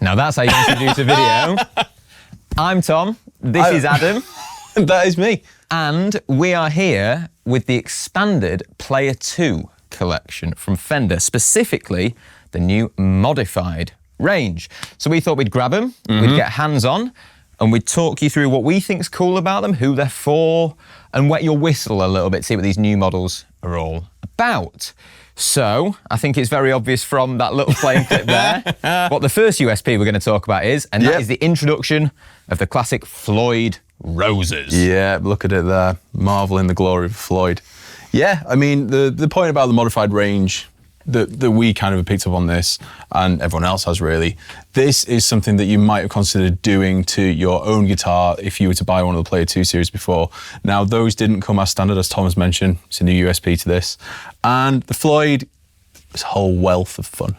Now that's how you introduce a video. I'm Tom, this is Adam. That is me. And we are here with the expanded Player II collection from Fender, specifically the new Modified range. So we thought we'd grab them, we'd get hands-on, and we'd talk you through what we think's cool about them, who they're for, and wet your whistle a little bit, see what these new models are all about. So, I think it's very obvious from that little playing clip there what the first USP we're going to talk about is, and that is the introduction of the classic Floyd Roses. Yeah, look at it there. Marveling the glory of Floyd. Yeah, I mean, the point about the modified range that we kind of picked up on this, and everyone else has really, this is something that you might have considered doing to your own guitar if you were to buy one of the Player II series before. Now, those didn't come as standard, as Thomas mentioned. It's a new USP to this. And the Floyd is a whole wealth of fun.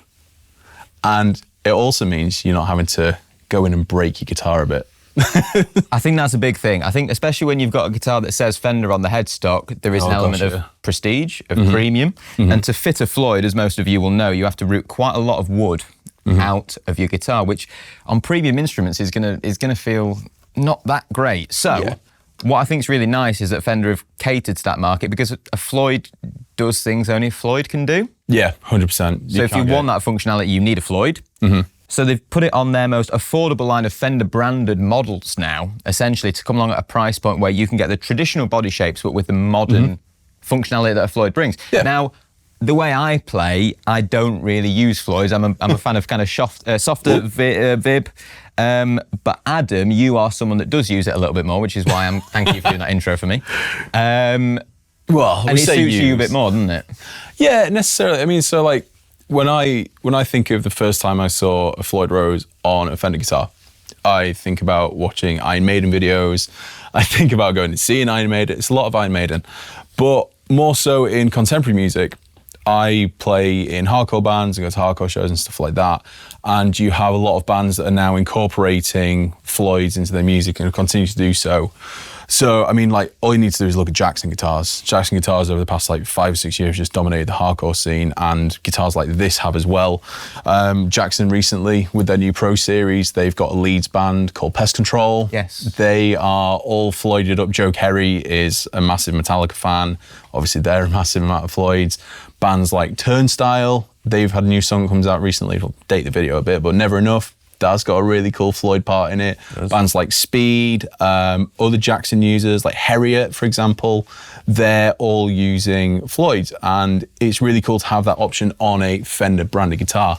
And it also means you're not having to go in and break your guitar a bit. I think that's a big thing. I think especially when you've got a guitar that says Fender on the headstock, there is an element of prestige, of premium. And to fit a Floyd, as most of you will know, you have to root quite a lot of wood out of your guitar, which on premium instruments is gonna feel not that great. So what I think is really nice is that Fender have catered to that market, because a Floyd does things only a Floyd can do. Yeah, 100%. So if you want that functionality, you need a Floyd. So they've put it on their most affordable line of Fender branded models now, essentially to come along at a price point where you can get the traditional body shapes, but with the modern functionality that a Floyd brings. Yeah. Now, the way I play, I don't really use Floyds. I'm a fan of kind of softer vib. But Adam, you are someone that does use it a little bit more, which is why thank you for doing that intro for me. Well, and it suits you a bit more, doesn't it? Yeah, necessarily. I mean, so like, when I think of the first time I saw a Floyd Rose on a Fender guitar, I think about watching Iron Maiden videos. I think about going to see an Iron Maiden. It's a lot of Iron Maiden. But more so in contemporary music, I play in hardcore bands and go to hardcore shows and stuff like that. And you have a lot of bands that are now incorporating Floyds into their music and continue to do so. So, I mean, like, all you need to do is look at Jackson guitars. Jackson guitars over the past, like, 5 or 6 years just dominated the hardcore scene, and guitars like this have as well. Jackson recently, with their new Pro Series, they've got a Leeds band called Pest Control. Yes. They are all Floyded up. Joe Kerry is a massive Metallica fan. Obviously, they're a massive amount of Floyds. Bands like Turnstile, they've had a new song that comes out recently. It'll date the video a bit, but Never Enough. That's got a really cool Floyd part in it. Bands like Speed, other Jackson users like Harriet, for example, they're all using Floyds, and it's really cool to have that option on a Fender branded guitar.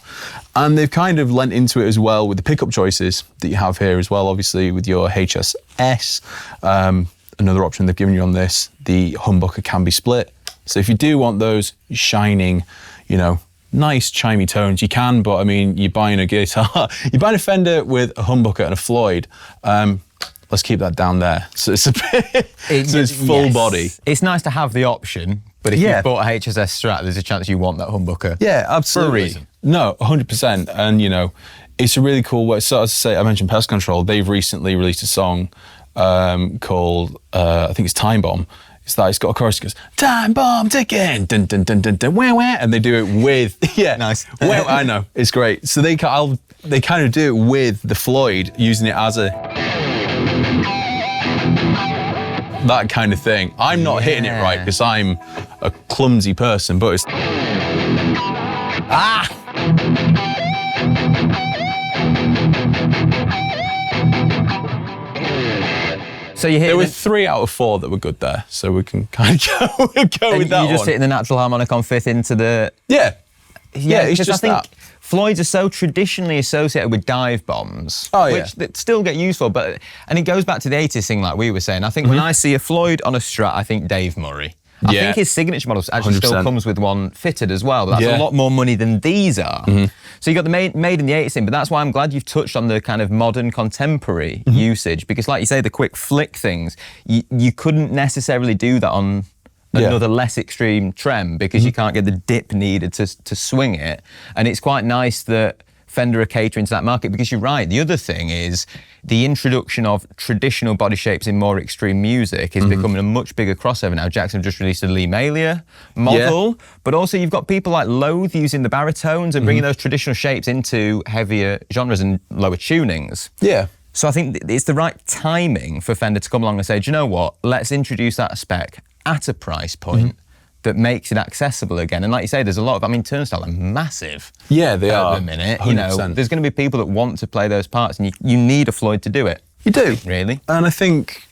And they've kind of lent into it as well with the pickup choices that you have here as well, obviously with your HSS. Another option they've given you on this, the humbucker can be split. So if you do want those shining, you know, nice chimey tones, you can, but I mean, you're buying a guitar, you're buying a Fender with a humbucker and a Floyd. Let's keep that down there. So it's a bit, so it's full body. It's nice to have the option, but if you've bought a HSS Strat, there's a chance you want that humbucker. Yeah, absolutely. For a reason. No, 100%. And you know, it's a really cool way. So as I say, I mentioned Pest Control. They've recently released a song called, I think it's Time Bomb. It's got a chorus that goes, time bomb ticking, dun dun dun dun dun, wah, wah, and they do it with, nice. Well, I know, it's great. So they kind of do it with the Floyd, using it as that kind of thing. I'm not hitting it right because I'm a clumsy person, but it's So there were 3 out of 4 that were good there, so we can kind of go with that one. You just hitting the natural harmonic on fifth into the... Yeah, it's just I think Floyds are so traditionally associated with dive bombs, which they still get used for, and it goes back to the 80s thing like we were saying. I think when I see a Floyd on a Strat, I think Dave Murray. I think his signature model actually 100%. Still comes with one fitted as well, but that's a lot more money than these are. So you got the made in the 80s thing, but that's why I'm glad you've touched on the kind of modern contemporary usage, because like you say, the quick flick things, you couldn't necessarily do that on another less extreme trem because you can't get the dip needed to swing it. And it's quite nice that Fender are catering to that market, because you're right. The other thing is the introduction of traditional body shapes in more extreme music is becoming a much bigger crossover now. Jackson have just released a Lee Malia model, but also you've got people like Loathe using the baritones and bringing those traditional shapes into heavier genres and lower tunings. Yeah. So I think it's the right timing for Fender to come along and say, do you know what, let's introduce that spec at a price point that makes it accessible again. And like you say, there's a lot of, I mean, Turnstile are massive. Yeah, they are. At the minute, 100%. you know, there's going to be people that want to play those parts, and you need a Floyd to do it. You do. Really. And I think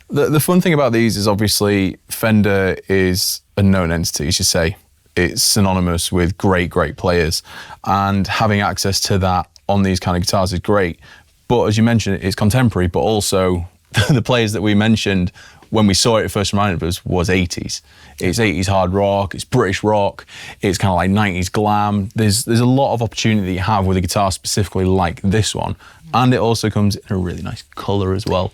the fun thing about these is obviously Fender is a known entity, as you say. It's synonymous with great players, and having access to that on these kind of guitars is great. But as you mentioned, it's contemporary, but also the players that we mentioned when we saw it first reminded us was 80s. It's 80s hard rock, it's British rock, it's kind of like 90s glam. There's a lot of opportunity that you have with a guitar specifically like this one. And it also comes in a really nice colour as well.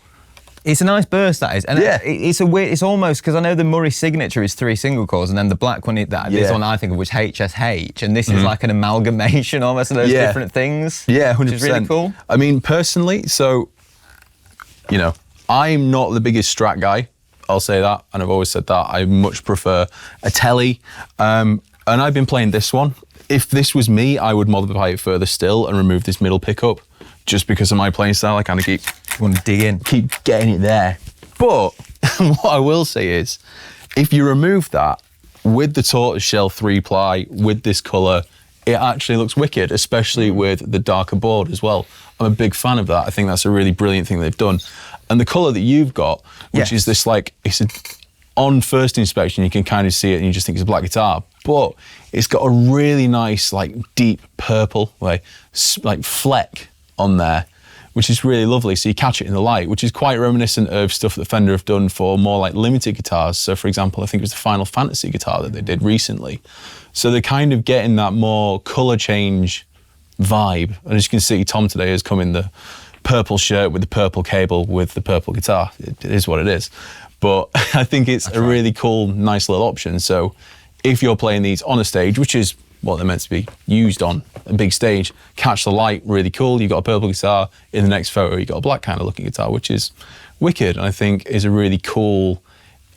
It's a nice burst, that is. And it's a weird, it's almost, because I know the Murray signature is 3 single coils, and then the black one, this one I think of, which HSH, and this is like an amalgamation almost of those different things. Yeah, 100%. Which is really cool. I mean, personally, so, you know, I'm not the biggest Strat guy, I'll say that, and I've always said that. I much prefer a Tele, and I've been playing this one. If this was me, I would modify it further still and remove this middle pickup, just because of my playing style. I kind of want to dig in. Keep getting it there. But what I will say is, if you remove that, with the tortoiseshell 3-ply, with this colour, it actually looks wicked, especially with the darker board as well. I'm a big fan of that. I think that's a really brilliant thing they've done. And the colour that you've got, which is this like, on first inspection, you can kind of see it and you just think it's a black guitar, but it's got a really nice, like deep purple, like fleck on there, which is really lovely. So you catch it in the light, which is quite reminiscent of stuff that Fender have done for more like limited guitars. So for example, I think it was the Final Fantasy guitar that they did recently. So they're kind of getting that more colour change vibe. And as you can see, Tom today has come in the purple shirt with the purple cable with the purple guitar. It is what it is. But I think it's a really cool, nice little option. So if you're playing these on a stage, which is what they're meant to be used on, a big stage, catch the light, really cool. You've got a purple guitar. In the next photo, you've got a black kind of looking guitar, which is wicked. And I think is a really cool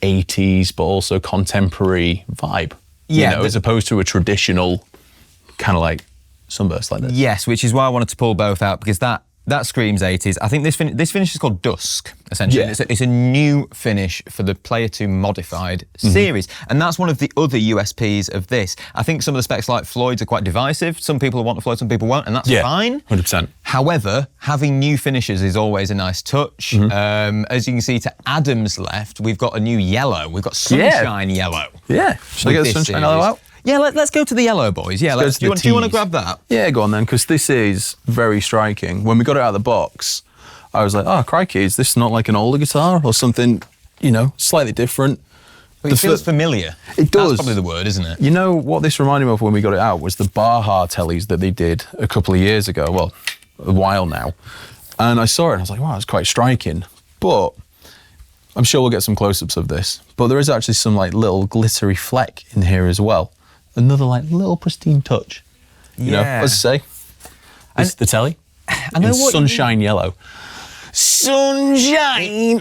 80s, but also contemporary vibe. Yeah. You know, as opposed to a traditional kind of like sunburst like this. Yes, which is why I wanted to pull both out, because that screams 80s. I think this finish is called Dusk, essentially. Yeah. It's a new finish for the Player II Modified series. And that's one of the other USPs of this. I think some of the specs like Floyd's are quite divisive. Some people want a Floyd, some people won't, and that's fine. 100%. However, having new finishes is always a nice touch. As you can see to Adam's left, we've got a new yellow. We've got Sunshine Yellow. Yeah. Should I get the Sunshine Yellow out? Yeah, let's go to the yellow, boys. Yeah, do you want to grab that? Yeah, go on then, because this is very striking. When we got it out of the box, I was like, oh, crikey, is this not like an older guitar or something, you know, slightly different? It feels familiar. It does. That's probably the word, isn't it? You know what this reminded me of when we got it out was the Baja tellies that they did a couple of years ago, well, a while now. And I saw it and I was like, wow, it's quite striking. But I'm sure we'll get some close-ups of this. But there is actually some like little glittery fleck in here as well. Another like little pristine touch. You know, let's say. It's the telly. I know what Sunshine Yellow. Sunshine!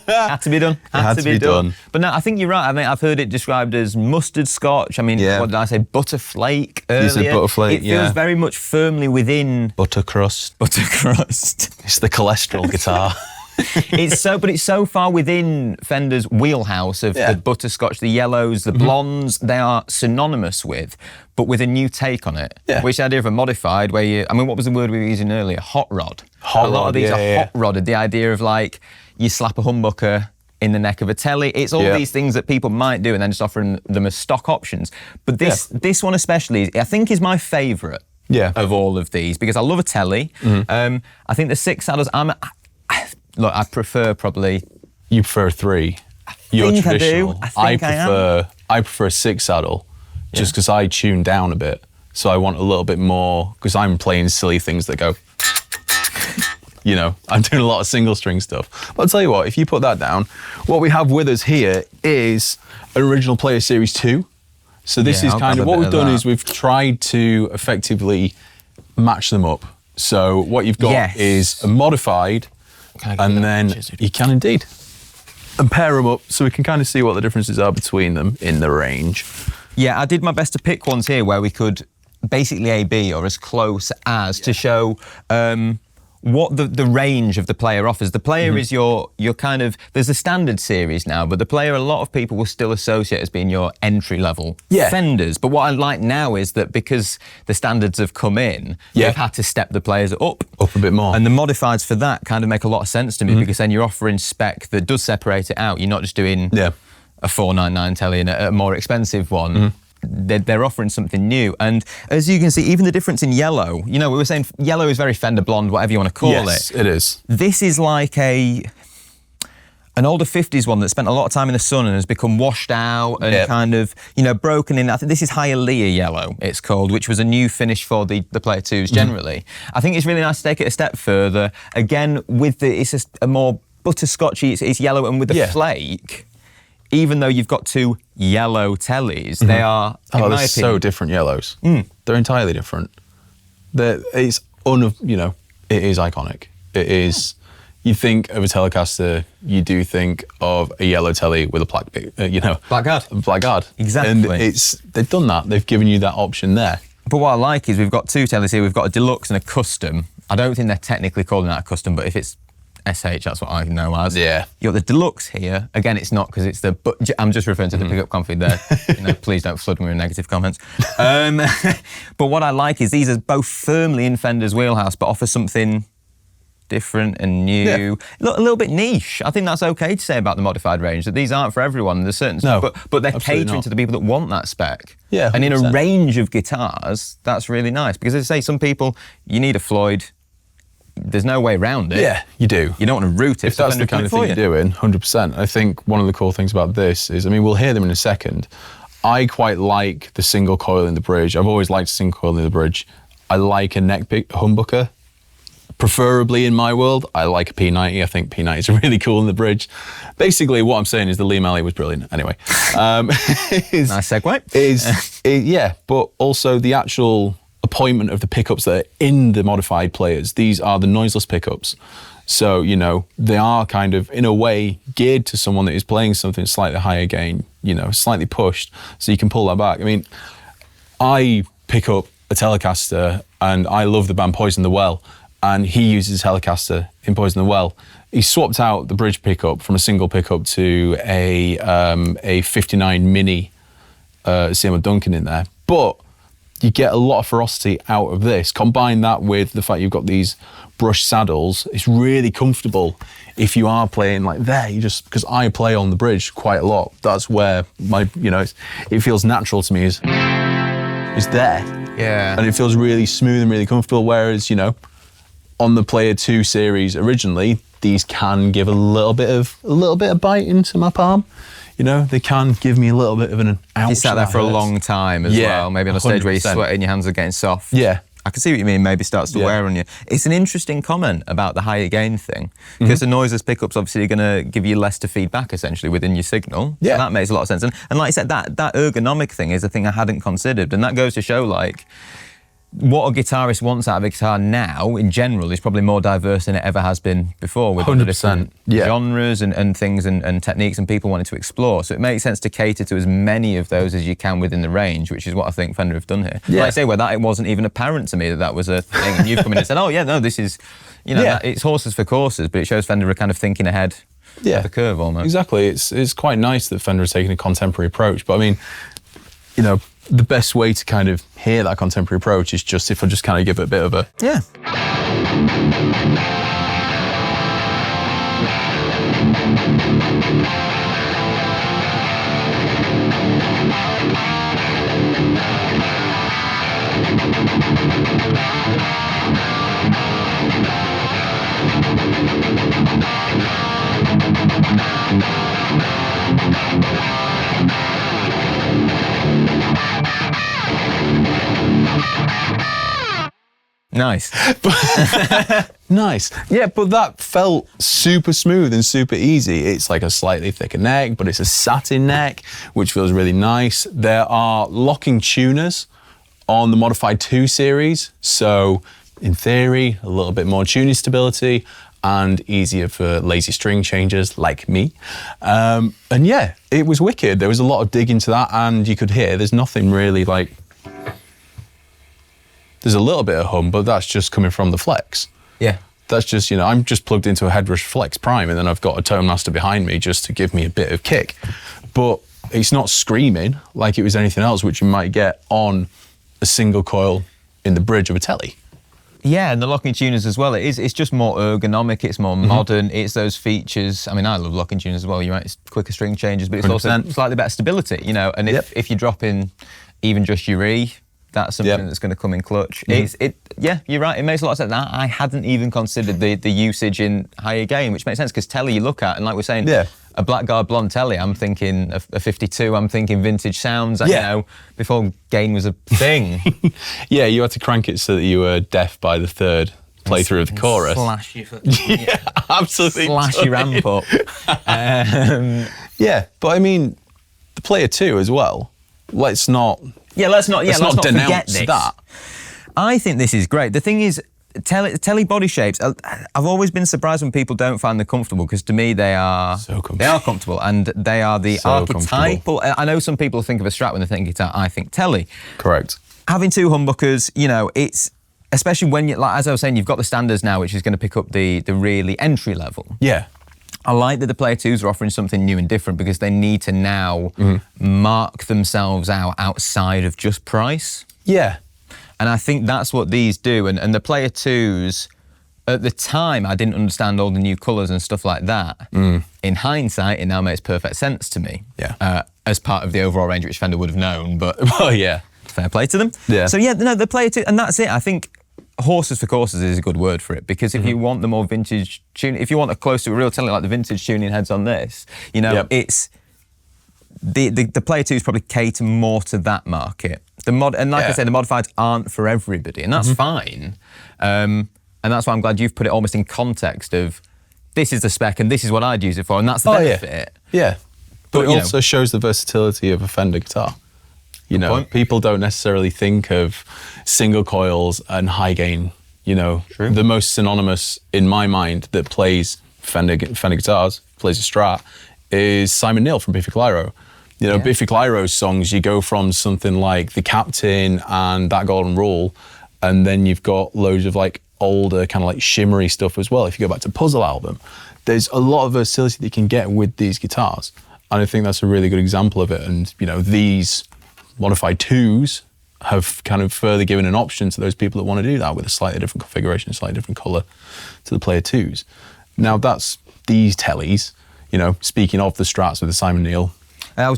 Had to be done. Had to be done. But no, I think you're right. I mean, I've heard it described as mustard scotch. I mean, what did I say? Butterflake earlier. You said butterflake, It feels very much firmly within... Buttercrust. Buttercrust. It's the cholesterol guitar. But it's so far within Fender's wheelhouse of the butterscotch, the yellows, the blondes. They are synonymous with, but with a new take on it. Yeah. Which the idea of a modified, where what was the word we were using earlier? Hot rod. A lot of these are hot rodded. The idea of like you slap a humbucker in the neck of a telly. It's all these things that people might do and then just offering them as stock options. But this one especially, I think, is my favourite of all of these, because I love a telly. I think the 6 saddles. Look, I prefer probably... You prefer 3. You're traditional. I prefer a 6 saddle, just because I tune down a bit. So I want a little bit more, because I'm playing silly things that go... You know, I'm doing a lot of single string stuff. But I'll tell you what, if you put that down, what we have with us here is an original Player Series 2. So this Yeah, is I'll kind grab of a what bit we've of done that. is we've tried to effectively match them up. So what you've got Yes. is a modified, Can I give you and that? then Cheers, dude. you can indeed. And pair them up so we can kind of see what the differences are between them in the range. Yeah, I did my best to pick ones here where we could basically A/B or as close as to show what the range of the player offers. The player is your kind of, there's a standard series now, but the player, a lot of people will still associate as being your entry level Fenders. But what I like now is that because the standards have come in, they've had to step the players up a bit more. And the modifieds for that kind of make a lot of sense to me because then you're offering spec that does separate it out. You're not just doing a 499 telly and a more expensive one. They're offering something new. And as you can see, even the difference in yellow, you know, we were saying yellow is very Fender blonde, whatever you want to call it. Yes, it is. This is like an older 50s one that spent a lot of time in the sun and has become washed out and kind of, you know, broken in. I think this is Hialeah yellow, it's called, which was a new finish for the Player 2s generally. I think it's really nice to take it a step further. Again, with it's just a more butterscotchy, it's yellow, and with the flake, even though you've got two yellow tellies, they are, in my opinion, so different yellows. They're entirely different. It is iconic. It is. You think of a Telecaster, you do think of a yellow telly with a blackguard. Exactly. And they've done that. They've given you that option there. But what I like is we've got two tellies here. We've got a deluxe and a custom. I don't think they're technically calling that a custom, but if it's SH, that's what I know as. Yeah. You got the deluxe here. Again, it's not because it's but I'm just referring to the pickup config there. You know, please don't flood me with negative comments. But what I like is these are both firmly in Fender's wheelhouse, but offer something different and new. A little bit niche. I think that's okay to say about the modified range, that these aren't for everyone. There's certain but they're catering to the people that want that spec. Yeah. 100%. And in a range of guitars, that's really nice. Because as I say, some people, you need a Floyd. There's no way around it. Yeah, you do. You don't want to root it. If that's the kind of thing you're doing, 100%. I think one of the cool things about this is, I mean, we'll hear them in a second. I quite like the single coil in the bridge. I've always liked single coil in the bridge. I like a neck humbucker. Preferably in my world, I like a P90. I think P90s are really cool in the bridge. Basically, what I'm saying is the Lee Malley was brilliant. Anyway. Nice segue. But also the actual appointment of the pickups that are in the modified players. These are the noiseless pickups. So, you know, they are kind of, in a way, geared to someone that is playing something slightly higher gain, you know, slightly pushed, so you can pull that back. I mean, I pick up a Telecaster and I love the band Poison the Well, and he uses a Telecaster in Poison the Well. He swapped out the bridge pickup from a single pickup to a 59 Mini Seymour Duncan in there. But you get a lot of ferocity out of this. Combine that with the fact you've got these brushed saddles. It's really comfortable if you are playing like there. You just, because I play on the bridge quite a lot. That's where my, you know, it feels natural to me is there. Yeah. And it feels really smooth and really comfortable. Whereas, you know, on the Player 2 series originally, these can give a little bit of bite into my palm. You know, they can give me a little bit of an ouch. You sat there for a long time as well. Maybe on a stage where you're sweating, your hands are getting soft. Yeah. I can see what you mean, maybe starts to wear on you. It's an interesting comment about the higher gain thing, because the noiseless pickup's obviously going to give you less to feed back, essentially, within your signal. Yeah. So that makes a lot of sense. And like I said, that ergonomic thing is a thing I hadn't considered, and that goes to show, like, what a guitarist wants out of a guitar now, in general, is probably more diverse than it ever has been before, with 100%. Genres and things and techniques and people wanting to explore. So it makes sense to cater to as many of those as you can within the range, which is what I think Fender have done here. Like I say, it wasn't even apparent to me that was a thing, and you've come in and said, oh yeah, no, this is, you know, it's horses for courses, but it shows Fender are kind of thinking ahead of the curve almost. Exactly. It's quite nice that Fender is taking a contemporary approach, but I mean, you know, the best way to kind of hear that contemporary approach is just if I just kind of give it a bit of a... Yeah. Nice. Nice. Yeah, but that felt super smooth and super easy. It's like a slightly thicker neck, but it's a satin neck, which feels really nice. There are locking tuners on the Modified 2 series. So in theory, a little bit more tuning stability and easier for lazy string changers like me. And yeah, it was wicked. There was a lot of dig into that, and you could hear there's nothing really like, there's a little bit of hum, but that's just coming from the flex. Yeah. That's just, you know, I'm just plugged into a Headrush Flex Prime, and then I've got a Tone Master behind me just to give me a bit of kick. But it's not screaming like it was anything else, which you might get on a single coil in the bridge of a telly. Yeah, and the locking tuners as well. It's just more ergonomic. It's more modern. It's those features. I mean, I love locking tuners as well. You're right. It's quicker string changes, but it's 100%. also slightly better stability. You know, and if you drop in even just your E, that's something that's going to come in clutch. Yeah, you're right. It makes a lot of sense. I hadn't even considered the usage in higher gain, which makes sense because telly you look at, and like we're saying, a Blackguard blonde telly, I'm thinking a 52. I'm thinking vintage sounds. You know, before gain was a thing. Yeah, you had to crank it so that you were deaf by the third playthrough of the chorus. Slash your foot. Yeah, absolutely. Slash your amp up. Yeah, but I mean, the Player 2 as well. Let's not forget this. That. I think this is great. The thing is, telly body shapes, I've always been surprised when people don't find them comfortable, because to me they are comfortable, and they are the archetypal. I know some people think of a Strat when they think guitar. I think telly. Correct. Having two humbuckers, you know, it's especially when you, like as I was saying, you've got the standards now, which is going to pick up the really entry level. Yeah. I like that the Player 2s are offering something new and different, because they need to now mark themselves out outside of just price. Yeah. And I think that's what these do. And the Player 2s, at the time, I didn't understand all the new colours and stuff like that. In hindsight, it now makes perfect sense to me. Yeah. As part of the overall range, which Fender would have known, but well, yeah. Fair play to them. Yeah. So yeah, no, the Player 2, and that's it. I think horses for courses is a good word for it, because if you want the more vintage tuning, if you want a close to a real telly like the vintage tuning heads on this, you know, it's the Player 2s probably cater more to that market. And like I said, the modifieds aren't for everybody, and that's fine. And that's why I'm glad you've put it almost in context of this is the spec and this is what I'd use it for, and that's the benefit. Yeah. But it also shows the versatility of a Fender guitar. You know, people don't necessarily think of single coils and high gain. You know, the most synonymous in my mind that plays Fender guitars, plays a Strat, is Simon Neil from Biffy Clyro. You know, Biffy Clyro's songs, you go from something like The Captain and That Golden Rule, and then you've got loads of like older kind of like shimmery stuff as well. If you go back to Puzzle album, there's a lot of versatility that you can get with these guitars. And I think that's a really good example of it. And, you know, these Modified 2s have kind of further given an option to those people that want to do that with a slightly different configuration, a slightly different colour to the Player 2s. Now that's these tellies, you know, speaking of the Strats with the Simon Neil. I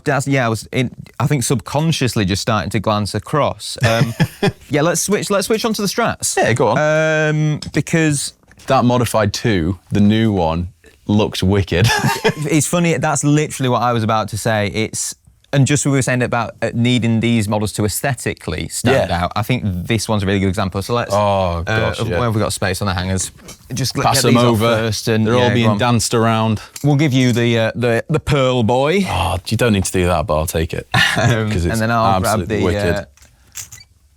think subconsciously just starting to glance across. Yeah, let's switch onto the Strats. Yeah, go on. Because that Modified 2, the new one, looks wicked. It's funny, that's literally what I was about to say. And just we were saying about needing these models to aesthetically stand out. I think this one's a really good example. So let's. Oh gosh, where have we got space on the hangers? Just pass get them these over. off first, and they're all being danced around. We'll give you the Pearl Boy. Oh, you don't need to do that, but I'll take it because it's and then I'll grab wicked.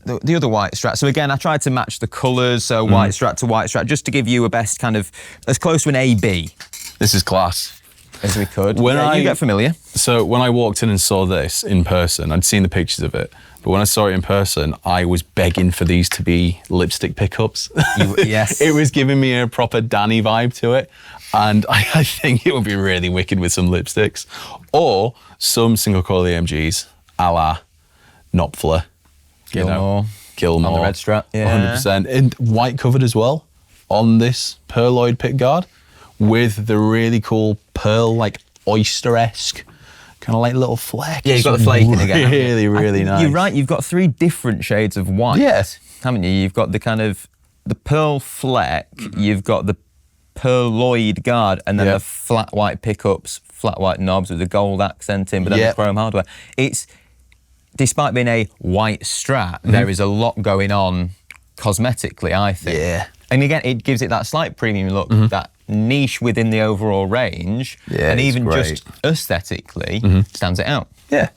The other white Strat. So again, I tried to match the colours, so white Strat to white Strat, just to give you a best kind of as close to an AB. This is class. As we could. When you get familiar. So when I walked in and saw this in person, I'd seen the pictures of it, but when I saw it in person, I was begging for these to be lipstick pickups. Yes. It was giving me a proper Danny vibe to it, and I think it would be really wicked with some lipsticks, or some single coil EMGs, a la Knopfler, Gilmore. Gilmore. On the red Strat, 100%. And white covered as well on this Pearloid pickguard, with the really cool pearl, like oyster-esque, kind of like little fleck. Yeah, you've got the flaking again. Really nice. You're right, you've got 3 different shades of white. Yes. Haven't you? You've got the kind of, the pearl fleck, you've got the pearloid guard, and then the flat white pickups, flat white knobs with the gold accent in, but then the chrome hardware. It's, despite being a white Strat, there is a lot going on cosmetically, I think. Yeah. And again, it gives it that slight premium look, that niche within the overall range, Yeah, and it's even great. just aesthetically stands it out. Yeah,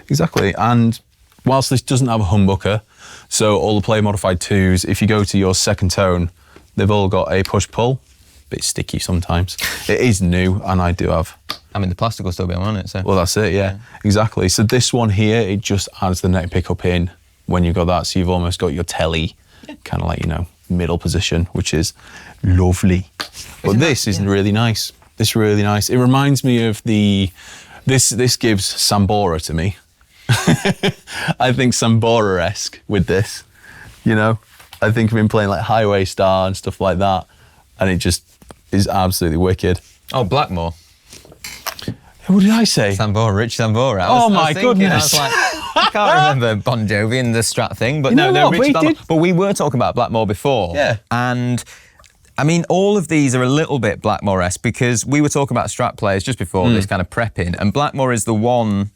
exactly. And whilst this doesn't have a humbucker, so all the Player Modified 2s, if you go to your second tone, they've all got a push-pull. Bit sticky sometimes. It is new, and I do have. I mean, the plastic will still be on it, so. Well, that's it, yeah, exactly. So this one here, it just adds the neck pickup in when you've got that, so you've almost got your telly, kind of like, you know, middle position, which is lovely. But this is really nice. This is really nice. It reminds me of this gives Sambora to me. I think Sambora-esque with this, you know. I think I've been playing like Highway Star and stuff like that, and it just is absolutely wicked. Oh, Blackmore. What did I say? Sambora, Rich Sambora. Oh my goodness. I was like, I can't remember Bon Jovi and the Strat thing, but no, what? Rich Blackmore. But we were talking about Blackmore before. Yeah. And I mean, all of these are a little bit Blackmore-esque because we were talking about Strat players just before this kind of prepping, and Blackmore is the one,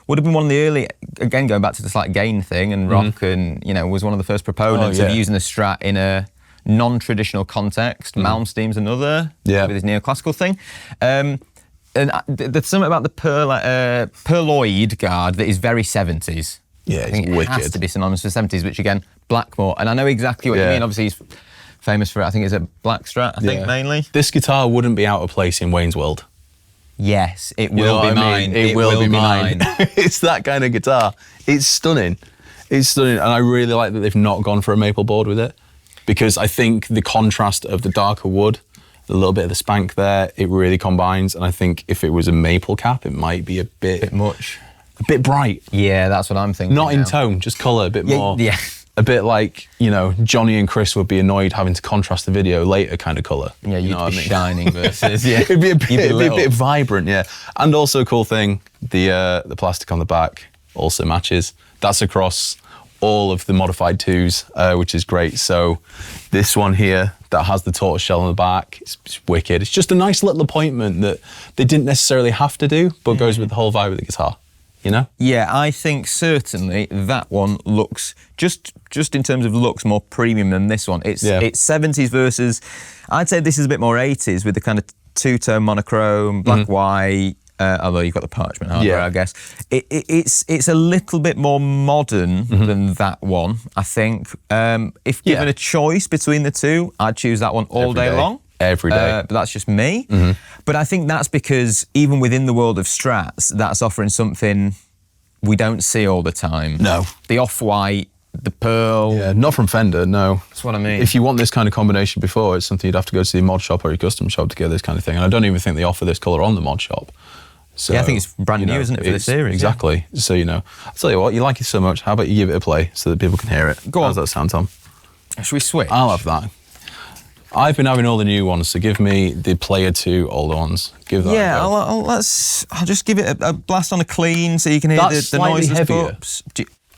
would have been one of the early, again, going back to the slight gain thing and rock and, you know, was one of the first proponents of using the Strat in a non-traditional context. Malmsteen's another, with his neoclassical thing. And there's something about the Pearloid guard that is very 70s. Yeah, I think it's it wicked. has to be synonymous with 70s, which again, Blackmore. And I know exactly what you mean. Obviously, he's famous for, I think it's a Black Strat, I think, mainly. This guitar wouldn't be out of place in Wayne's World. Yes, it You know will be what I mine. mean? It will be mine. It's that kind of guitar. It's stunning. It's stunning. And I really like that they've not gone for a maple board with it, because I think the contrast of the darker wood, a little bit of the spank there, it really combines. And I think if it was a maple cap, it might be a bit much. A bit bright. Yeah, that's what I'm thinking. Not in now. tone, just colour, a bit more. Yeah. A bit like, you know, Johnny and Chris would be annoyed having to contrast the video later kind of colour. Yeah, you'd know be what I mean? shining versus, yeah. It'd be a bit, You'd be a bit vibrant, yeah. And also a cool thing, the plastic on the back also matches. That's across all of the modified 2s, which is great. So this one here that has the tortoise shell on the back, it's wicked. It's just a nice little appointment that they didn't necessarily have to do, but goes with the whole vibe of the guitar, you know? Yeah, I think certainly that one looks, just in terms of looks, more premium than this one. It's 70s versus, I'd say this is a bit more 80s with the kind of two-tone monochrome, black, white, although you've got the parchment hardware, I guess. It's a little bit more modern than that one, I think. If given a choice between the two, I'd choose that one all day long. Every day. But that's just me. But I think that's because even within the world of Strats, that's offering something we don't see all the time. No. The off-white, the pearl. Yeah, not from Fender, no. That's what I mean. If you want this kind of combination before, it's something you'd have to go to the mod shop or your custom shop to get this kind of thing. And I don't even think they offer this colour on the mod shop. So, yeah, I think it's brand new, isn't it, for the series? Exactly. Yeah. So, you know, I'll tell you what, you like it so much, how about you give it a play so that people can hear it? Go on. How's that sound, Tom? Should we switch? I'll have that. I've been having all the new ones, so give me the Player 2 older ones. Give that yeah, a go. I'll just give it a blast on a clean so you can hear That's the slightly noiseless heavier. pups.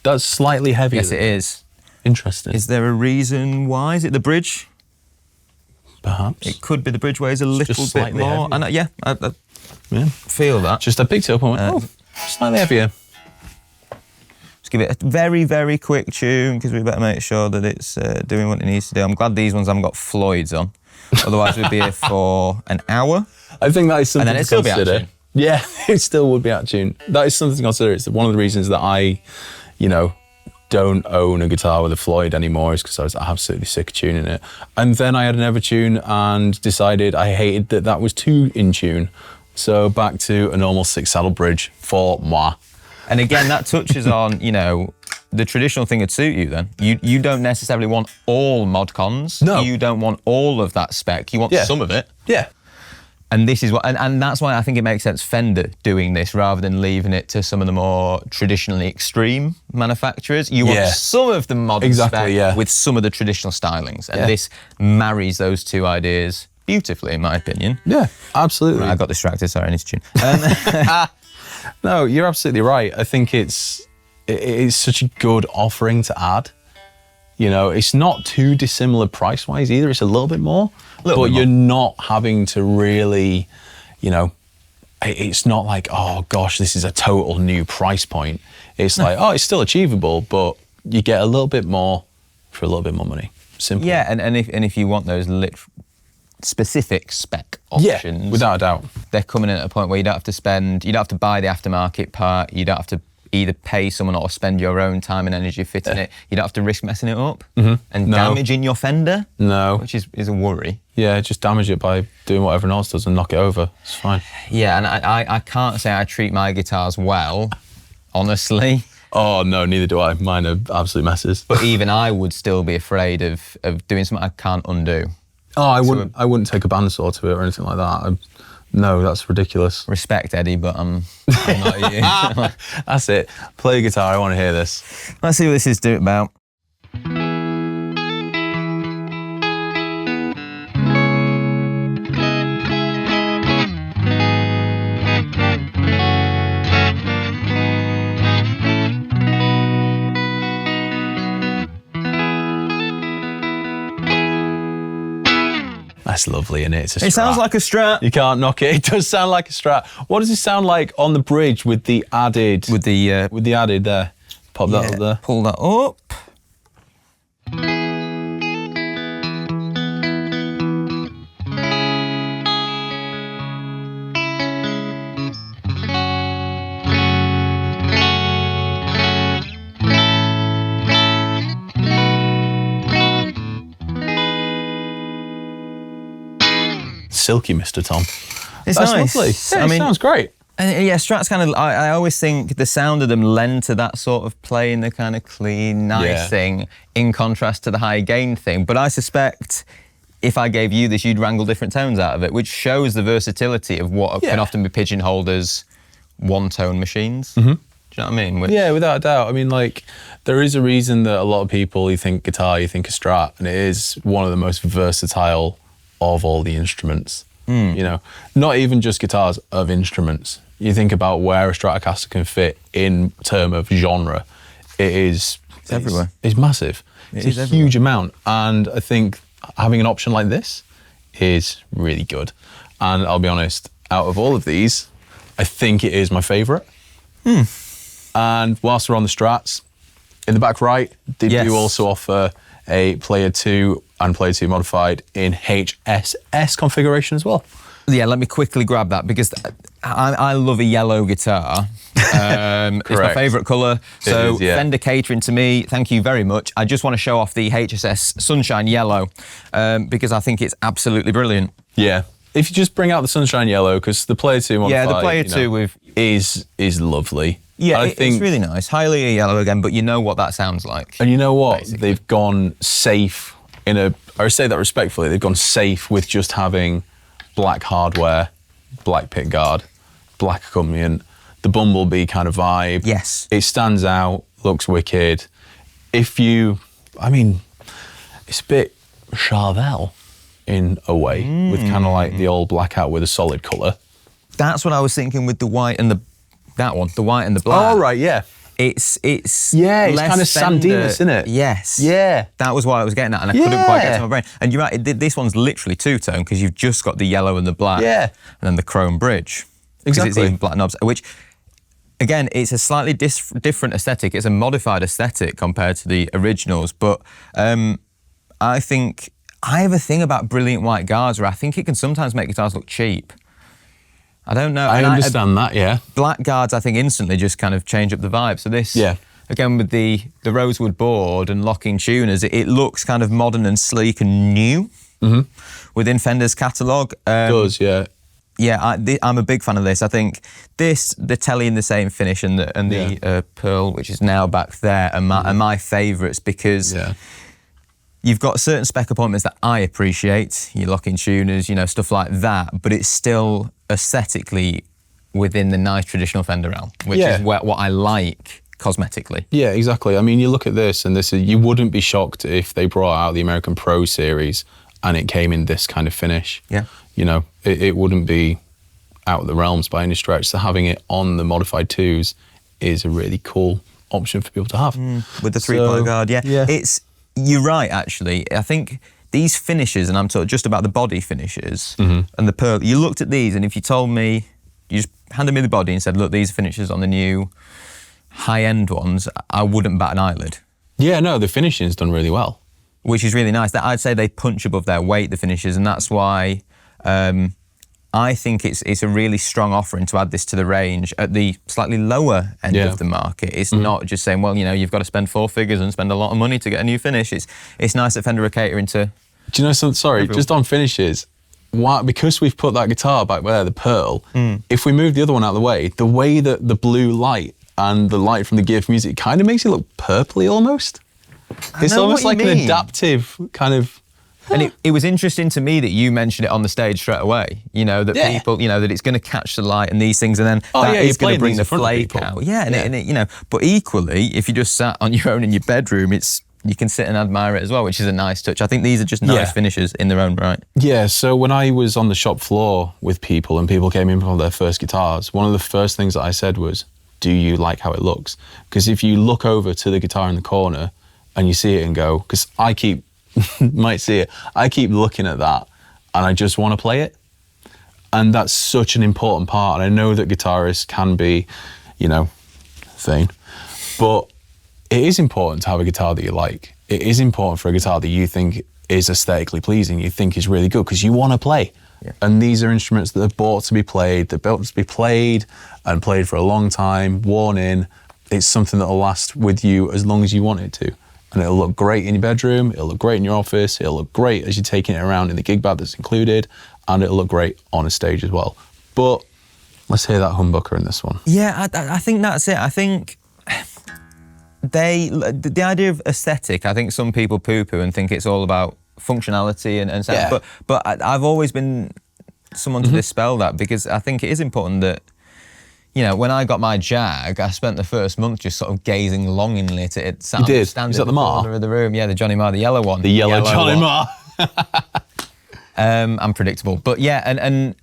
That's slightly heavier. Yes, it is. Interesting. Is there a reason why? Is it the bridge? Perhaps. It could be the bridge weighs a little bit slightly more. heavier. And I feel that. Just I picked it up and went, slightly heavier. Just give it a very, very quick tune because we better make sure that it's doing what it needs to do. I'm glad these ones haven't got Floyd's on. Otherwise, we'd be here for an hour. I think that is something And then to it'd still be out of consider. tune. Yeah, it still would be out of tune. That is something to consider. It's one of the reasons that I, you know, don't own a guitar with a Floyd anymore is because I was absolutely sick of tuning it. And then I had an Evertune and decided I hated that that was too in tune. So back to a normal 6-saddle bridge for moi. And again, that touches on, you know, the traditional thing would suit you then. You don't necessarily want all mod cons. No. You don't want all of that spec. You want some of it. Yeah. And this is what, and that's why I think it makes sense Fender doing this rather than leaving it to some of the more traditionally extreme manufacturers. You want some of the modern spec with some of the traditional stylings. And this marries those two ideas beautifully, in my opinion. Yeah, absolutely. Right, I got distracted, sorry, I need to tune. No, you're absolutely right. I think it's such a good offering to add. You know, it's not too dissimilar price-wise either. It's a little bit more, but you're not having to really, you know, it's not like, oh gosh, this is a total new price point. It's like, oh, it's still achievable, but you get a little bit more for a little bit more money. Simple. Yeah, and if you want those specific spec options, yeah, without a doubt, they're coming in at a point where you don't have to buy the aftermarket part. You don't have to either pay someone or spend your own time and energy fitting it. You don't have to risk messing it up and damaging your Fender. No, which is a worry. Yeah, just damage it by doing what everyone else does and knock it over. It's fine. Yeah, and I can't say I treat my guitars well, honestly. Oh no, neither do I. Mine are absolute messes. But even I would still be afraid of doing something I can't undo. Oh, I wouldn't take a bandsaw to it or anything like that. No, that's ridiculous. Respect, Eddie, but I'm not you. That's it. Play a guitar, I want to hear this. Let's see what this is about. That's lovely, isn't it? It's a Strat. It sounds like a Strat. You can't knock it. It does sound like a Strat. What does it sound like on the bridge with the added? With the added there. Pop that up there. Pull that up. Silky, Mr. Tom. It's That's nice. lovely. Yeah, it sounds great. And yeah, Strats kind of, I always think the sound of them lend to that sort of playing the kind of clean, nice thing, in contrast to the high gain thing. But I suspect if I gave you this, you'd wrangle different tones out of it, which shows the versatility of what can often be pigeonholed as one-tone machines. Do you know what I mean? Yeah, without a doubt. I mean, like, there is a reason that a lot of people, you think guitar, you think a Strat, and it is one of the most versatile of all the instruments. You know, not even just guitars, of instruments. You think about where a Stratocaster can fit in terms of genre, it's everywhere. It's massive. It's a huge amount. And I think having an option like this is really good. And I'll be honest, out of all of these, I think it is my favourite. And whilst we're on the Strats, in the back right, they do also offer a Player 2 and Player 2 Modified in HSS configuration as well. Yeah, let me quickly grab that because I love a yellow guitar. It's my favourite colour. So Fender catering to me, thank you very much. I just want to show off the HSS Sunshine Yellow because I think it's absolutely brilliant. Yeah. If you just bring out the Sunshine Yellow, because the Player 2 Modified, the Player 2 is lovely. Yeah, it's really nice. Highly a yellow again, but you know what that sounds like. And you know what? Basically. They've gone safe I say that respectfully, they've gone safe with just having black hardware, black pick guard, black accompaniment, the Bumblebee kind of vibe. Yes. It stands out, looks wicked. It's a bit Charvel in a way, with kind of like the old blackout with a solid colour. That's what I was thinking with the white and the white and the black. Oh, right, yeah. It's it's kind of Sandinus, isn't it? Yes. Yeah. That was what I was getting at, and I couldn't quite get to my brain. And you're right, this one's literally two-tone because you've just got the yellow and the black, and then the chrome bridge. Exactly. It's even black knobs, which, again, it's a slightly different aesthetic. It's a modified aesthetic compared to the originals, but I think I have a thing about brilliant white guards where I think it can sometimes make guitars look cheap. I don't know. I understand that, yeah. Black guards, I think, instantly just kind of change up the vibe. So this, again, with the rosewood board and locking tuners, it looks kind of modern and sleek and new within Fender's catalogue. It does, yeah. Yeah, I'm a big fan of this. I think the Telly in the same finish and the Pearl, which is now back there, are my favourites because you've got certain spec appointments that I appreciate, your locking tuners, stuff like that, but it's still aesthetically within the nice traditional Fender realm, which is what I like cosmetically. Yeah, exactly. I mean, you look at this, and you wouldn't be shocked if they brought out the American Pro Series and it came in this kind of finish. Yeah. It wouldn't be out of the realms by any stretch. So having it on the Modified 2s is a really cool option for people to have. With the three-point guard, you're right, actually. I think these finishes, and I'm talking just about the body finishes and the Pearl, you looked at these, and if you told me, you just handed me the body and said, look, these finishes on the new high-end ones, I wouldn't bat an eyelid. Yeah, no, the finishing's done really well. which is really nice. I'd say they punch above their weight, the finishes, and that's why I think it's a really strong offering to add this to the range at the slightly lower end of the market. It's not just saying, well, you've got to spend 4 figures and spend a lot of money to get a new finish. It's nice that Fender are catering to. Do you know something? Sorry, everyone. just on finishes. Why, because we've put that guitar back there, the Pearl, if we move the other one out of the way that the blue light and the light from the Gear for Music kind of makes it look purpley almost. It's almost like an adaptive kind of... And it was interesting to me that you mentioned it on the stage straight away, that people, that it's going to catch the light and these things, and then that is going to bring the flake out. Yeah, and it, but equally, if you just sat on your own in your bedroom, you can sit and admire it as well, which is a nice touch. I think these are just nice finishes in their own right. Yeah, so when I was on the shop floor with people and people came in for their first guitars, one of the first things that I said was, do you like how it looks? Because if you look over to the guitar in the corner and you see it and go, because I keep, might see it, I keep looking at that and I just want to play it. And that's such an important part. And I know that guitarists can be, vain, but it is important to have a guitar that you like. It is important for a guitar that you think is aesthetically pleasing, you think is really good, because you want to play. Yeah. And these are instruments that are bought to be played, they're built to be played and played for a long time, worn in. It's something that will last with you as long as you want it to. And it'll look great in your bedroom, it'll look great in your office, it'll look great as you're taking it around in the gig bag that's included, and it'll look great on a stage as well. But let's hear that humbucker in this one. Yeah, I think that's it. I think the idea of aesthetic, I think some people poo-poo and think it's all about functionality and stuff. Yeah. But I've always been someone to dispel that, because I think it is important that, when I got my Jag, I spent the first month just sort of gazing longingly at it. You did? Is that the Marr? Corner of the room. Yeah, the Johnny Marr, the yellow one. The yellow Johnny Marr. Unpredictable. But yeah, and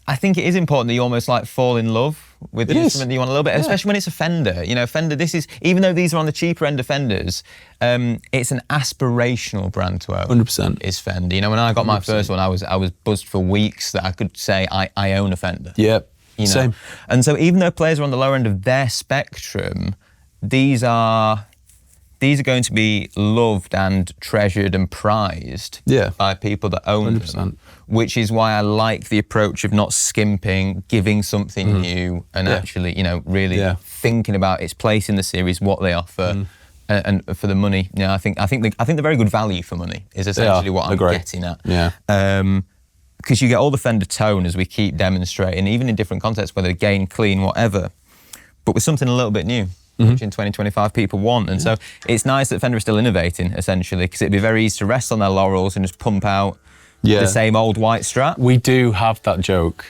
I think it is important that you almost like fall in love with the instrument that you want a little bit, especially when it's a Fender. Fender, this is, even though these are on the cheaper end of Fenders, it's an aspirational brand to own. 100%. Is Fender. When I got my first one, I was buzzed for weeks that I could say I own a Fender. Yep. Same. And so even though players are on the lower end of their spectrum, these are going to be loved and treasured and prized by people that own 100%. Them, which is why I like the approach of not skimping, giving something new, and actually, really thinking about its place in the series, what they offer, and for the money. I think they're very good value for money is essentially what I'm getting at. Yeah. Because you get all the Fender tone as we keep demonstrating, even in different contexts, whether gain, clean, whatever, but with something a little bit new, which in 2025 people want. And so it's nice that Fender is still innovating, essentially, because it'd be very easy to rest on their laurels and just pump out the same old white Strat. We do have that joke.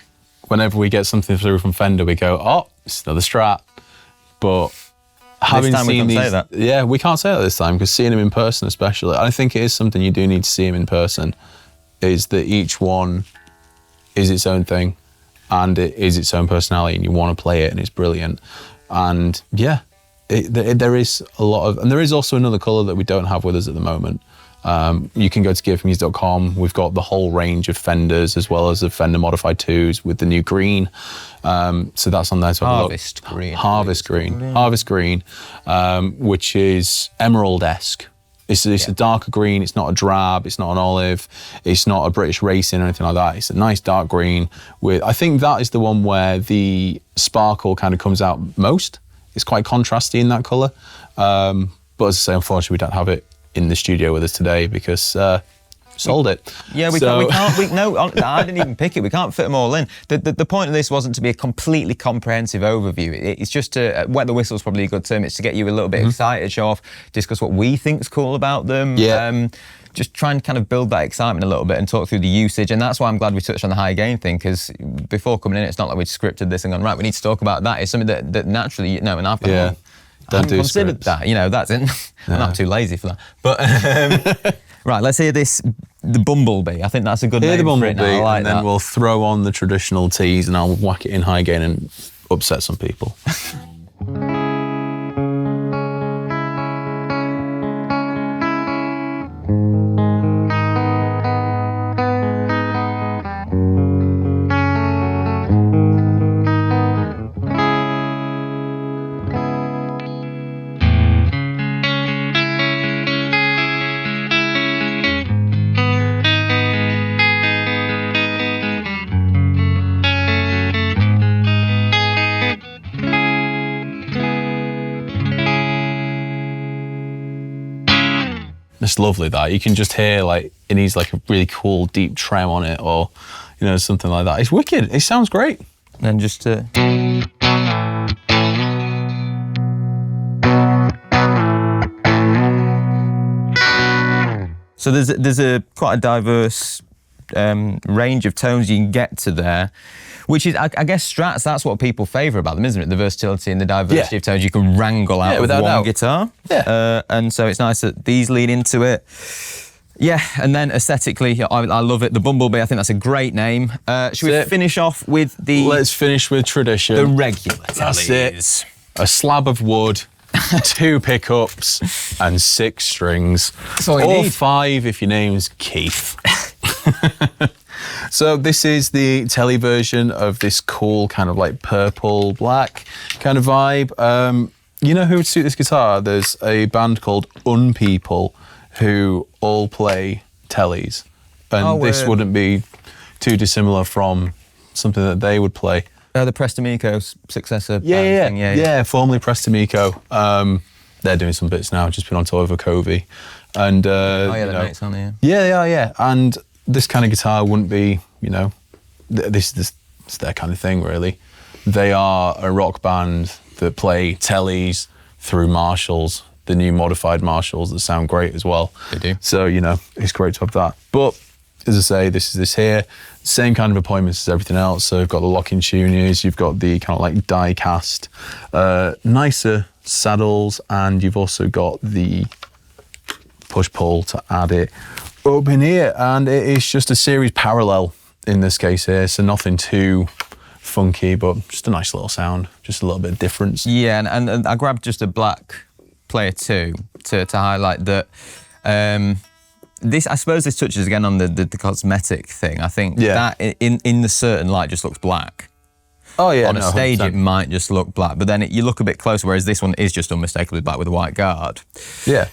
Whenever we get something through from Fender, we go, oh, it's another Strat. But having seen these, say that. Yeah, we can't say that this time, because seeing them in person especially, I think it is something you do need to see them in person, is that each one is its own thing and it is its own personality, and you want to play it and it's brilliant. And yeah, there is a lot of, and there is also another colour that we don't have with us at the moment. You can go to gearformusic.com. We've got the whole range of Fenders as well as the Fender Modified 2s with the new green. So that's on there to have a look. Harvest green, which is emerald-esque. It's a darker green, it's not a drab, it's not an olive, it's not a British racing or anything like that. It's a nice dark green with, I think that is the one where the sparkle kind of comes out most. It's quite contrasty in that colour. But as I say, unfortunately, we don't have it in the studio with us today because sold it. Yeah, no, I didn't even pick it. We can't fit them all in. The point of this wasn't to be a completely comprehensive overview. It's just to, wet the whistle is probably a good term. It's to get you a little bit excited, show off, discuss what we think's cool about them. Yeah. Just try and kind of build that excitement a little bit and talk through the usage. And that's why I'm glad we touched on the high gain thing, because before coming in, it's not like we'd scripted this and gone, right, we need to talk about that. It's something that naturally, and I've gone, I haven't considered that. That's it. I'm not too lazy for that. But right, let's hear this, the Bumblebee. I think that's a good name for it now. I like and then we'll throw on the traditional T's and I'll whack it in high gain and upset some people. It's lovely that you can just hear like it needs like a really cool deep trem on it, or something like that. It's wicked. It sounds great. And then just to. So there's a quite a diverse range of tones you can get to there, which is, I guess, Strats, that's what people favour about them, isn't it? The versatility and the diversity of tones you can wrangle out with one guitar. Yeah. And so it's nice that these lead into it. Yeah, and then aesthetically, I love it. The Bumblebee, I think that's a great name. Should we finish off with the... Let's finish with tradition. The regular That's Tellies. it. A slab of wood, 2 pickups, and 6 strings. That's all you or need. 5 if your name's Keith. So this is the Telly version of this cool kind of like purple black kind of vibe. You know who would suit this guitar? There's a band called Unpeople who all play Tellys, and this wouldn't be too dissimilar from something that they would play. The Prestamico successor. Yeah, formerly Prestamico. They're doing some bits now, just been on tour with Covey. And they're mates, aren't they? Yeah, they are, yeah. And this kind of guitar wouldn't be, this it's their kind of thing, really. They are a rock band that play Tellys through Marshalls, the new modified Marshalls that sound great as well. They do. So, it's great to have that. But as I say, this is this here. Same kind of appointments as everything else. So you've got the locking tuners, you've got the kind of like die cast, nicer saddles, and you've also got the push-pull to add it up in here. And it is just a series parallel in this case here, so nothing too funky, but just a nice little sound, just a little bit of difference. Yeah, and I grabbed just a black Player 2 to highlight that. This, I suppose, this touches again on the cosmetic thing. I think that in the certain light just looks black. Oh yeah, on a stage 100%. It might just look black, but then you look a bit closer, whereas this one is just unmistakably black with a white guard. Yeah.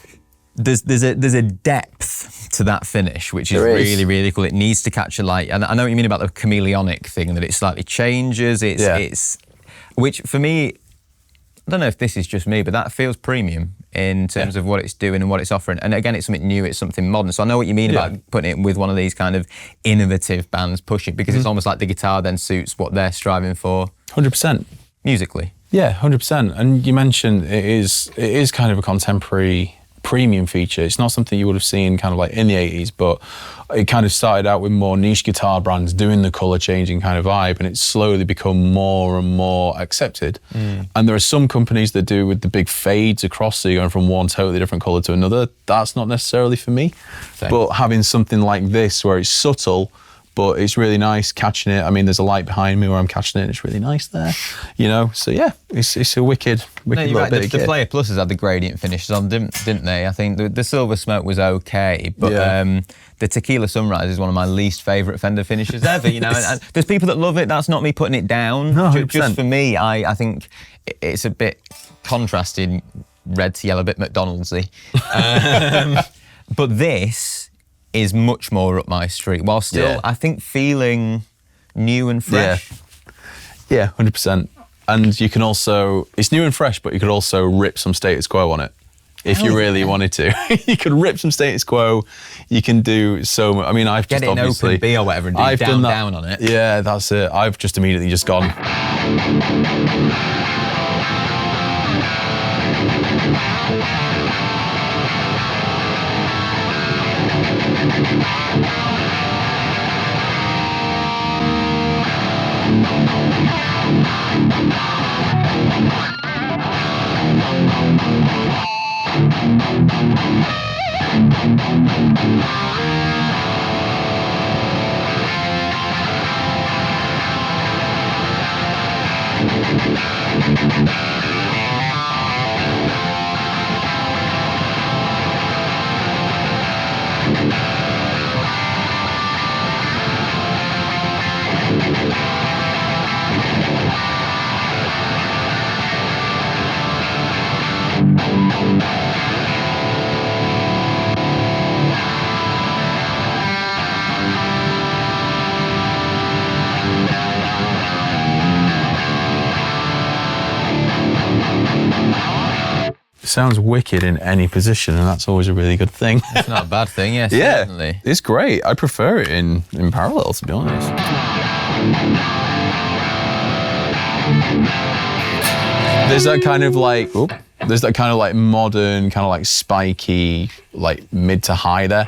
There's a depth to that finish, which is really, really cool. It needs to catch a light. And I know what you mean about the chameleonic thing, that it slightly changes. It's which for me, I don't know if this is just me, but that feels premium in terms of what it's doing and what it's offering. And again, it's something new, it's something modern. So I know what you mean about putting it with one of these kind of innovative bands pushing, because it's almost like the guitar then suits what they're striving for. 100%. Musically. Yeah, 100%. And you mentioned it is kind of a contemporary premium feature. It's not something you would have seen kind of like in the 80s, but it kind of started out with more niche guitar brands doing the colour changing kind of vibe, and it's slowly become more and more accepted. And there are some companies that do with the big fades across, so you're going from one totally different colour to another. That's not necessarily for me. Same. But having something like this where it's subtle, but it's really nice catching it. I mean, there's a light behind me where I'm catching it, and it's really nice there, So yeah, it's a wicked little right. bit of The kit. Player Pluses had the gradient finishes on, didn't they? I think the Silver Smoke was okay, but the Tequila Sunrise is one of my least favourite Fender finishes ever. And there's people that love it. That's not me putting it down. No, just for me, I think it's a bit contrasted, red to yellow, a bit McDonald'sy. But this is much more up my street, while still, I think, feeling new and fresh. Yeah, 100%. And you can also, it's new and fresh, but you could also rip some status quo on it if you really wanted to. You could rip some status quo. You can do so much. I mean, I've Get just it in obviously... open B or whatever and do down on it. Yeah, that's it. I've just immediately just gone... sounds wicked in any position, and that's always a really good thing. It's not a bad thing, yes, Yeah, certainly. it's great. I prefer it in parallel, to be honest. There's that kind of like, there's that kind of like modern, kind of like spiky, like mid to high there.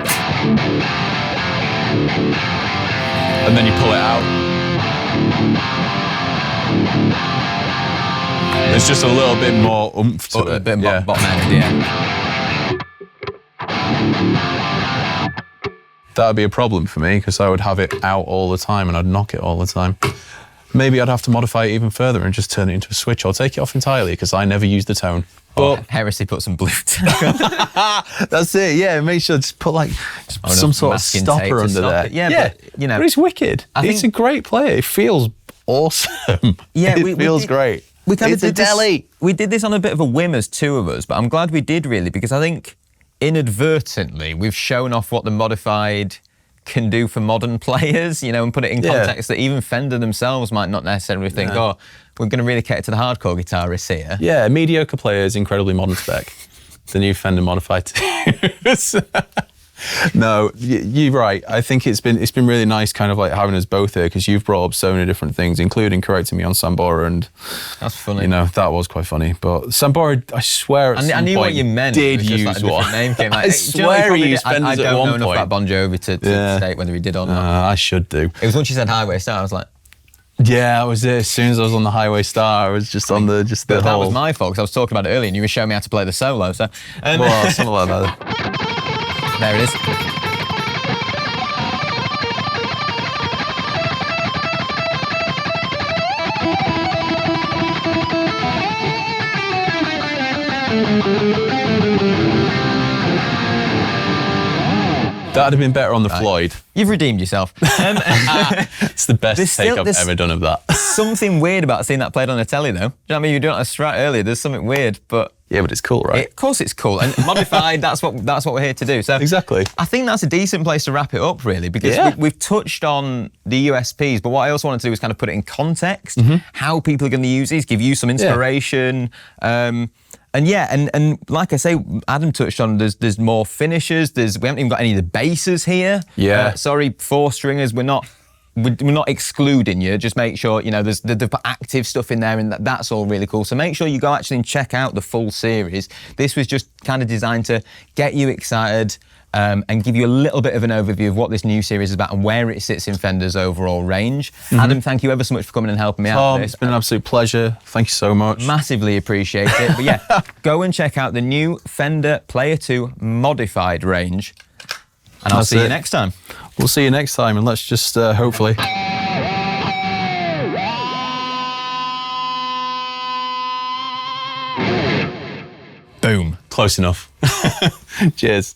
And then you pull it out. There's just a little bit more oomph to it. A bit bottom end, yeah. That would be a problem for me because I would have it out all the time and I'd knock it all the time. Maybe I'd have to modify it even further and just turn it into a switch or take it off entirely because I never use the tone. But Heresy put some blue tack on. That's it, yeah. Make sure to put like some sort of stopper under there. Yeah, but, you know. But it's wicked. It's a great player. It feels awesome. Yeah, it feels great. It's a deli. We did this on a bit of a whim as two of us, but I'm glad we did really because I think inadvertently we've shown off what the Modified can do for modern players, you know, and put it in context that even Fender themselves might not necessarily think, oh, we're going to really cater to the hardcore guitarists here. Yeah, mediocre players, incredibly modern spec. The new Fender Modified 2. No, you're right. I think it's been really nice kind of like having us both here because you've brought up so many different things, including correcting me on Sambora, and that's funny. You know, that was quite funny. But Sambora, I swear at some point, I knew what you meant. Did use like one. Name came out. I swear he used Fenders I at don't one know enough point. about Bon Jovi to state whether he did or not. I should do. It was once you said Highway Star, I was like, yeah, that was it. As soon as I was on the Highway Star, I was just on the But that was my fault because I was talking about it earlier and you were showing me how to play the solo. So, well, something like that. There it is. That'd have been better on the Floyd. You've redeemed yourself. It's the best take I've ever done of that. Something weird about seeing that played on a telly, though. Do you know what I mean? You were doing it on a Strat earlier. There's something weird, but yeah, but it's cool, right? Of course, it's cool. And Modified, that's what we're here to do. So exactly. I think that's a decent place to wrap it up, really, because we've touched on the USPs, but what I also wanted to do is kind of put it in context, how people are going to use these, give you some inspiration. And like I say, Adam touched on there's more finishers. We haven't even got any of the basses here. Yeah. Sorry, 4-stringers. We're not excluding you. Just make sure, you know, they've put active stuff in there, and that's all really cool. So make sure you go actually and check out the full series. This was just kind of designed to get you excited and give you a little bit of an overview of what this new series is about and where it sits in Fender's overall range. Adam, thank you ever so much for coming and helping me out with this. It's been an absolute pleasure. Thank you so much. Massively appreciate it. But yeah, go and check out the new Fender Player II Modified range. And I'll see you next time. We'll see you next time, and let's just hopefully... Boom. Close enough. Cheers.